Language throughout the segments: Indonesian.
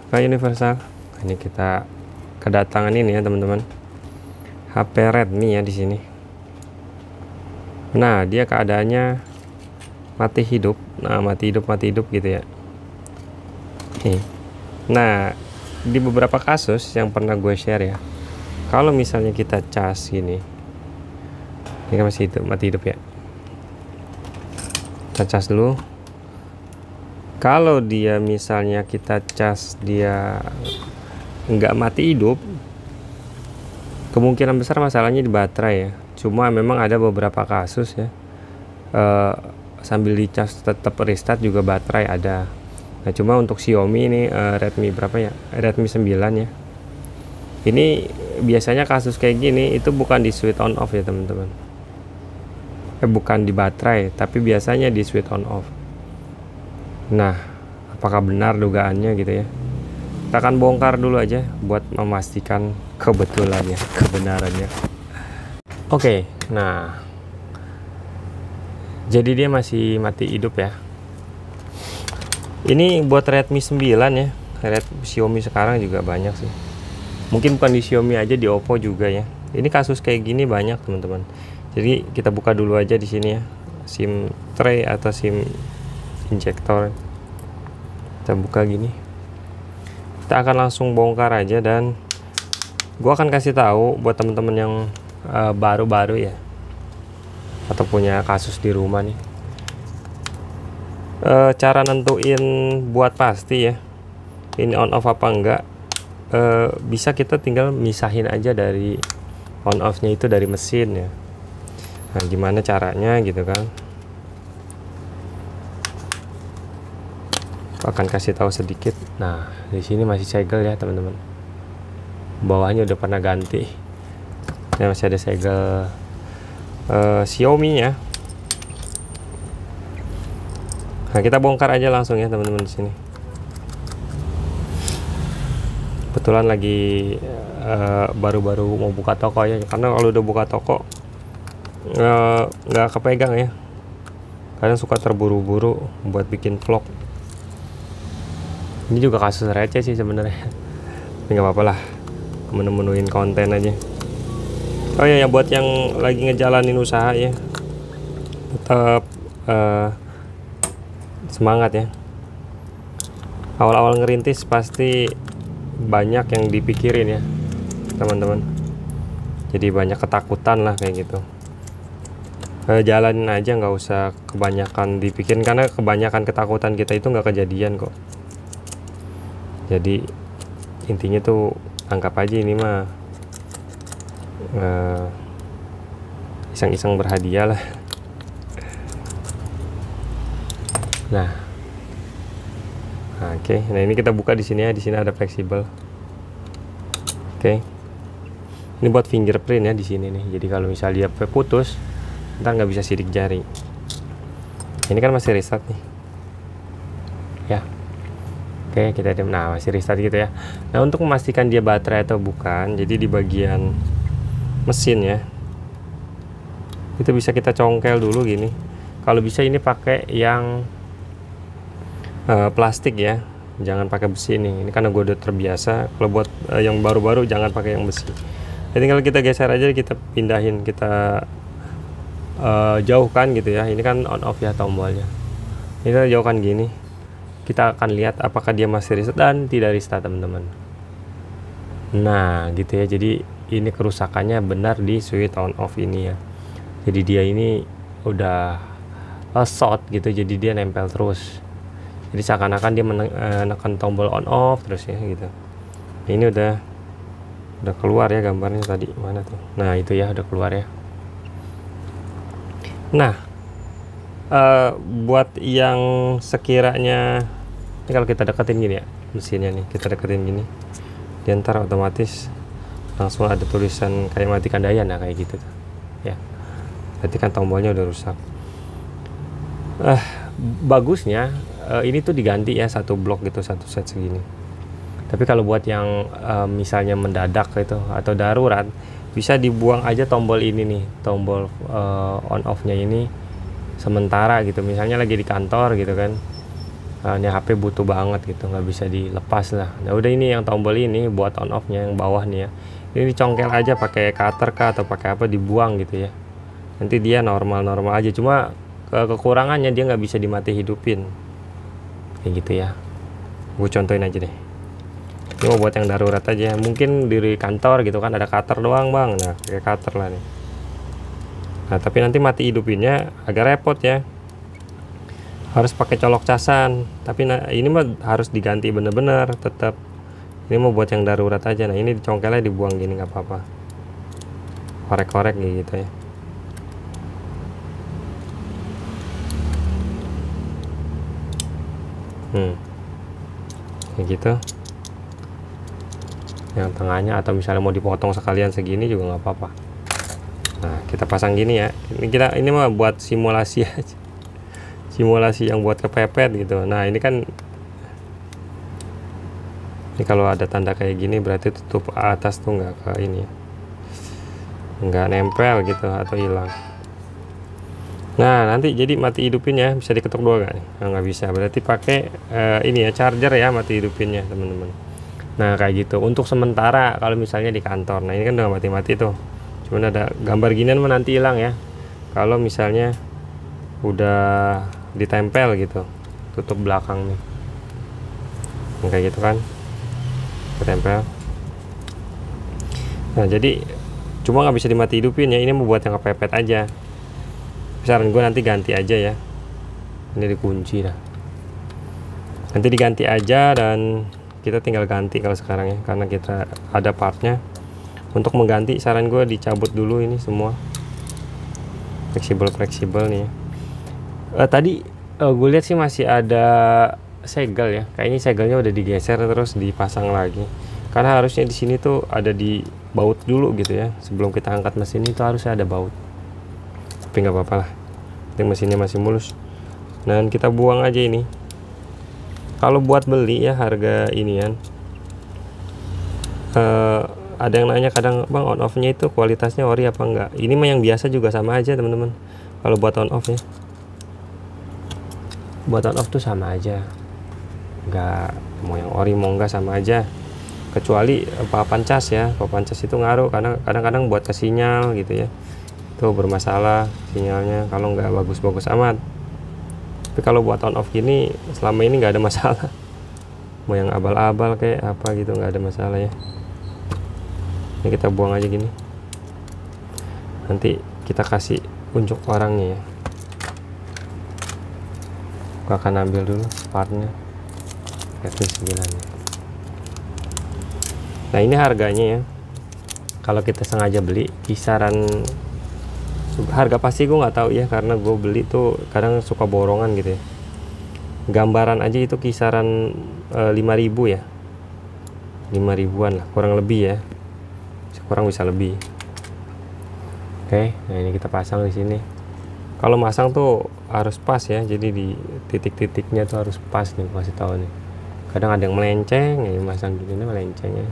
Pak Universal. Ini kita kedatangan ini ya teman-teman, HP Redmi ya di sini. Nah, dia keadaannya mati hidup. Nah, mati hidup gitu ya. Nah, di beberapa kasus yang pernah gue share ya, kalau misalnya kita cas gini, ini kan masih hidup, mati hidup ya. Kita cas dulu. Kalau dia misalnya kita cas dia nggak mati hidup, kemungkinan besar masalahnya di baterai ya. Cuma memang ada beberapa kasus ya, sambil dicas tetap restart juga baterai ada. Nah, cuma untuk Xiaomi ini Redmi berapa ya, Redmi 9 ya, ini biasanya kasus kayak gini itu bukan di switch on off ya teman-teman, bukan di baterai, tapi biasanya di switch on off. Nah, apakah benar dugaannya gitu ya? Kita akan bongkar dulu aja buat memastikan kebetulannya, kebenarannya. Oke, nah, jadi dia masih mati hidup ya. Ini buat Redmi 9 ya. Xiaomi sekarang juga banyak sih. Mungkin bukan di Xiaomi aja, di Oppo juga ya. Ini kasus kayak gini banyak teman-teman. Jadi kita buka dulu aja di sini ya, SIM tray atau SIM injektor. Kita buka gini. Kita akan langsung bongkar aja, dan gua akan kasih tahu buat teman-teman yang baru-baru ya, atau punya kasus di rumah nih, cara nentuin buat pasti ya ini on off apa enggak. Bisa kita tinggal misahin aja dari on off nya itu dari mesin ya. Nah, gimana caranya gitu kan, akan kasih tahu sedikit. Nah, di sini masih segel ya teman-teman, bawahnya udah pernah ganti. Ini masih ada segel Xiaomi ya. Nah, kita bongkar aja langsung ya teman-teman di sini. Kebetulan lagi baru-baru mau buka toko ya, karena kalau udah buka toko nggak kepegang ya, kadang suka terburu-buru buat bikin vlog. Ini juga kasus receh sih sebenarnya, tapi nggak apa-apa lah, menu-menuin konten aja. Oh ya, buat yang lagi ngejalanin usaha ya, tetap semangat ya. Awal-awal ngerintis pasti banyak yang dipikirin ya teman-teman, jadi banyak ketakutan lah kayak gitu. Jalanin aja, nggak usah kebanyakan dipikirin, karena kebanyakan ketakutan kita itu nggak kejadian kok. Jadi intinya tuh anggap aja ini mah iseng-iseng berhadiah lah. Nah, oke. Nah, ini kita buka di sini ya. Di sini ada fleksibel. Oke. Ini buat fingerprint ya di sini nih. Jadi kalau misalnya dia putus, ntar nggak bisa sidik jari. Ini kan masih restart nih. Ya. Oke, kita diam. Nah, masih restart gitu ya. Nah, untuk memastikan dia baterai atau bukan, jadi di bagian mesin ya, itu bisa kita congkel dulu gini. Kalau bisa ini pakai yang plastik ya, jangan pakai besi nih. Ini karena gue udah terbiasa. Kalau buat yang baru-baru jangan pakai yang besi. Jadi kalau kita geser aja, kita pindahin, kita jauhkan gitu ya. Ini kan on off ya tombolnya. Ini kita jauhkan gini. Kita akan lihat apakah dia masih restart dan tidak restart teman-teman. Nah gitu ya, jadi ini kerusakannya benar di switch on off ini ya. Jadi dia ini udah short gitu, jadi dia nempel terus. Jadi seakan-akan dia menekan tombol on off terus ya gitu. Ini udah keluar ya gambarnya tadi, mana tuh. Nah itu ya, udah keluar ya. Nah buat yang sekiranya ini, kalau kita deketin gini ya mesinnya nih, kita deketin gini, dia ntar otomatis langsung ada tulisan kayak matikan daya. Nah kayak gitu tuh ya, berarti kan tombolnya udah rusak. Bagusnya ini tuh diganti ya, satu blok gitu, satu set segini. Tapi kalau buat yang misalnya mendadak gitu atau darurat, bisa dibuang aja tombol ini nih, tombol on off nya ini sementara gitu. Misalnya lagi di kantor gitu kan, Ini HP butuh banget gitu, nggak bisa dilepas lah. Nah udah, ini yang tombol ini buat on off nya yang bawah nih ya, ini dicongkel aja pakai cutter kah atau pakai apa, dibuang gitu ya, nanti dia normal aja. Cuma kekurangannya dia nggak bisa dimati hidupin kayak gitu ya. Gue contohin aja deh, ini mau buat yang darurat aja, mungkin di kantor gitu kan ada cutter doang bang, nah pakai cutter lah nih. Nah tapi nanti mati hidupinnya agak repot ya, harus pakai colok casan. Tapi nah ini mah harus diganti bener-bener tetap. Ini mau buat yang darurat aja. Nah ini dicongkelnya dibuang gini nggak apa-apa, korek-korek gitu ya. Kayak gitu. Yang tengahnya atau misalnya mau dipotong sekalian segini juga nggak apa-apa. Nah kita pasang gini ya. Ini mah buat simulasi aja, simulasi yang buat kepepet gitu. Nah ini kan, ini kalau ada tanda kayak gini berarti tutup atas tuh nggak ke ini ya, nggak nempel gitu atau hilang. Nah nanti jadi mati hidupinnya bisa diketuk dua nggak nih? Nah, nggak bisa, berarti pakai ini ya, charger ya mati hidupinnya teman-teman. Nah kayak gitu untuk sementara kalau misalnya di kantor. Nah ini kan udah mati-mati tuh, cuman ada gambar ginian mah nanti hilang ya kalau misalnya udah ditempel gitu, tutup belakang nih kayak gitu kan, ketempel. Nah jadi cuma nggak bisa dimati hidupin ya, ini membuat yang kepepet aja. Saran gue nanti ganti aja ya, ini dikunci dah, nanti diganti aja dan kita tinggal ganti kalau sekarang ya, karena kita ada partnya. Untuk mengganti saran gue dicabut dulu ini semua, fleksibel nih ya. Tadi gue lihat sih masih ada segel ya, kayaknya segelnya udah digeser terus dipasang lagi, karena harusnya di sini tuh ada di baut dulu gitu ya, sebelum kita angkat mesin itu harusnya ada baut. Tapi nggak apa-apa lah, yang mesinnya masih mulus. Dan kita buang aja ini. Kalau buat beli ya harga inian, ada yang nanya kadang, bang on off nya itu kualitasnya ori apa enggak. Ini mah yang biasa juga sama aja teman-teman. Kalau buat on off ya, buat on off tuh sama aja, nggak mau yang ori mau enggak sama aja, kecuali papan cas ya. Papan cas itu ngaruh, karena kadang-kadang buat ke sinyal gitu ya, itu bermasalah sinyalnya kalau nggak bagus-bagus amat. Tapi kalau buat on off gini selama ini nggak ada masalah, mau yang abal-abal kayak apa gitu nggak ada masalah ya. Ini kita buang aja gini, nanti kita kasih unjuk orangnya ya. Aku akan ambil dulu partnya RP9 ya. Nah ini harganya ya, kalau kita sengaja beli kisaran, harga pasti gue nggak tahu ya, karena gue beli tuh kadang suka borongan gitu ya. Gambaran aja itu kisaran 5.000 ya, 5.000-an lah kurang lebih ya, kurang bisa lebih. Oke, nah ini kita pasang di sini. Kalau masang tuh harus pas ya, jadi di titik-titiknya tuh harus pas nih, kasih tahu nih. Kadang ada yang melenceng ya, masang gini melenceng ya.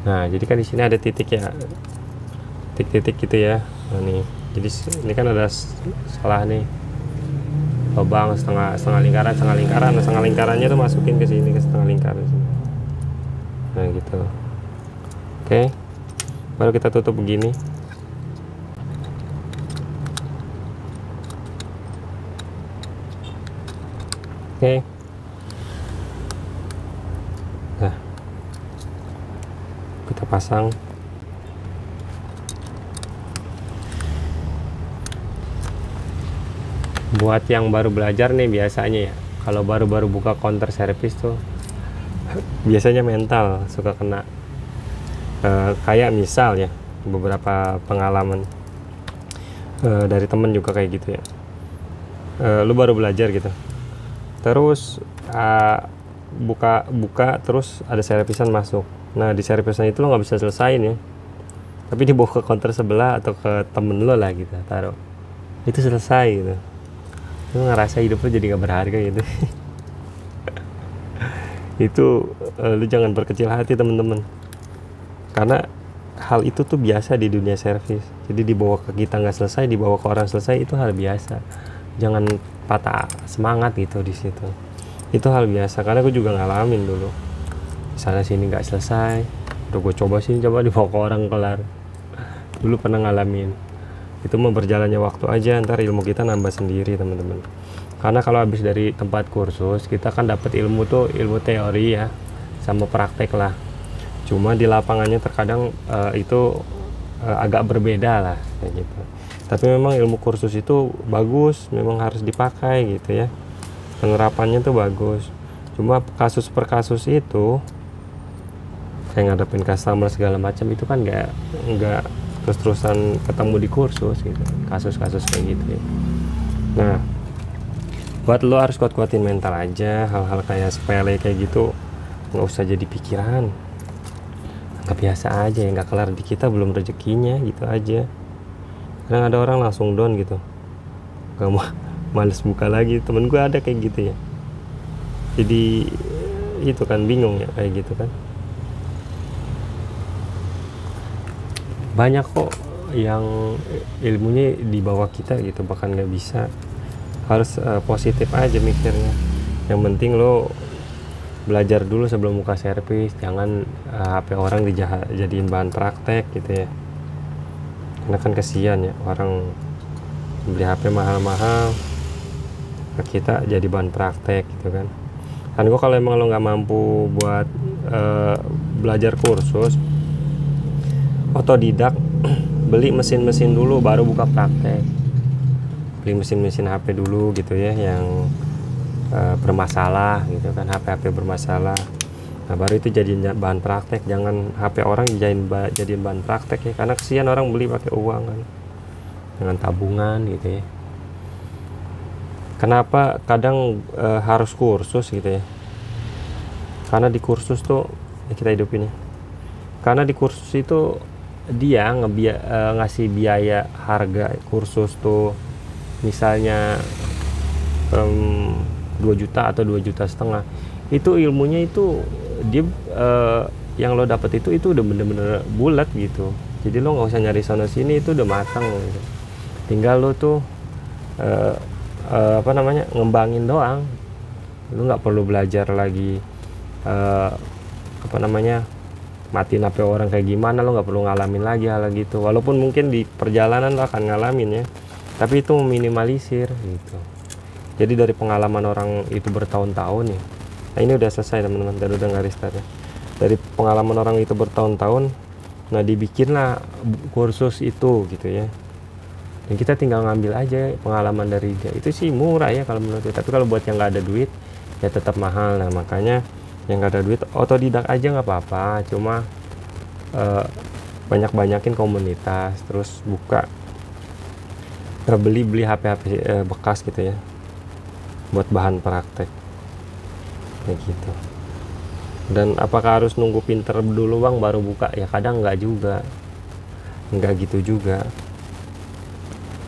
Nah jadi kan di sini ada titik ya, titik-titik gitu ya. Nah nih, jadi ini kan ada salah nih, lubang setengah lingkaran. Nah, setengah lingkarannya tuh masukin ke sini, ke setengah lingkaran sini. Nah gitu. Oke, baru kita tutup begini. Oke. Nah kita pasang. Buat yang baru belajar nih biasanya ya, kalau baru-baru buka counter service tuh biasanya mental suka kena. Kayak misal ya, beberapa pengalaman dari temen juga kayak gitu ya. Lu baru belajar gitu, terus buka terus ada servisan masuk. Nah di servisan itu lo nggak bisa selesain ya, tapi dibawa ke counter sebelah atau ke temen lo lah gitu, taruh itu selesai gitu. Lu ngerasa hidup lu jadi gak berharga gitu. Itu lu jangan berkecil hati temen-temen, karena hal itu tuh biasa di dunia servis. Jadi dibawa ke kita nggak selesai, dibawa ke orang selesai, itu hal biasa. jangan patah semangat gitu di situ. Itu hal biasa karena gue juga ngalamin dulu, sana sini nggak selesai, udah gue coba sini, coba dibawa ke orang kelar. Dulu pernah ngalamin. Itu mau berjalannya waktu aja, ntar ilmu kita nambah sendiri teman-teman. Karena kalau habis dari tempat kursus kita kan dapat ilmu tuh, ilmu teori ya sama praktek lah. Cuma di lapangannya terkadang itu agak berbeda lah kayak gitu. Tapi memang ilmu kursus itu bagus, memang harus dipakai gitu ya, penerapannya tuh bagus. Cuma kasus per kasus itu kayak ngadepin customer segala macam itu kan nggak terus-terusan ketemu di kursus gitu, kasus-kasus kayak gitu ya. Nah, buat lo harus kuat-kuatin mental aja. Hal-hal kayak sepele kayak gitu nggak usah jadi pikiran, nggak biasa aja ya, nggak kelar di kita belum rezekinya gitu aja. Kadang ada orang langsung down gitu, nggak mau, males buka lagi. Temen gue ada kayak gitu ya, jadi itu kan bingung ya kayak gitu kan. Banyak kok yang ilmunya di bawah kita gitu, bahkan nggak bisa. Harus positif aja mikirnya. Yang penting lo belajar dulu sebelum buka servis, jangan HP orang dijadiin bahan praktek gitu ya. Karena kan kesian ya, orang beli HP mahal-mahal kita jadi bahan praktek gitu kan. Kan gue kalau emang lo nggak mampu buat belajar kursus otodidak, beli mesin-mesin dulu baru buka praktek. Beli mesin-mesin HP dulu gitu ya, yang bermasalah gitu kan, HP bermasalah. Nah baru itu jadi bahan praktek. Jangan HP orang jadiin bahan praktek ya, karena kesian orang beli pakai uang kan, dengan tabungan gitu ya. Kenapa kadang harus kursus gitu ya? Karena di kursus tuh ya kita hidupin ya, karena di kursus itu dia ngasih biaya harga kursus tuh misalnya 2 juta atau 2,5 juta. Itu ilmunya itu dia yang lo dapet itu udah bener-bener bulat gitu. Jadi lo nggak usah nyari sana sini, itu udah matang gitu. Tinggal lo tuh ngembangin doang. Lo nggak perlu belajar lagi matiin HP orang kayak gimana. Lo nggak perlu ngalamin lagi hal gitu, walaupun mungkin di perjalanan lo akan ngalamin ya, tapi itu meminimalisir gitu. Jadi dari pengalaman orang itu bertahun-tahun ya. Nah ini udah selesai teman-teman, dan udah nggak restart ya. Dari pengalaman orang itu bertahun-tahun, nah dibikinlah kursus itu gitu ya. Dan kita tinggal ngambil aja pengalaman dari dia. Itu sih murah ya kalau menurut gue. Tapi kalau buat yang nggak ada duit ya tetap mahal. Nah makanya yang nggak ada duit otodidak aja nggak apa-apa. Cuma banyak-banyakin komunitas, terus buka beli HP bekas gitu ya, buat bahan praktek kayak gitu. Dan apakah harus nunggu pinter dulu bang baru buka? Ya kadang nggak juga, nggak gitu juga.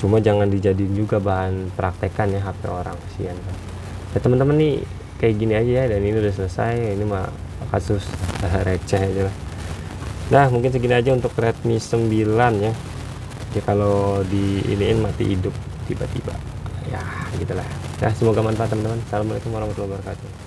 Cuma jangan dijadiin juga bahan praktekan ya HP orang, kasihan kan. Ya teman-teman nih kayak gini aja ya, dan ini udah selesai. Ini mah kasus receh aja lah. Nah mungkin segini aja untuk Redmi 9 ya. Jadi kalau di iniin mati hidup tiba-tiba ya gitulah ya. Semoga manfaat teman-teman. Assalamualaikum warahmatullahi wabarakatuh.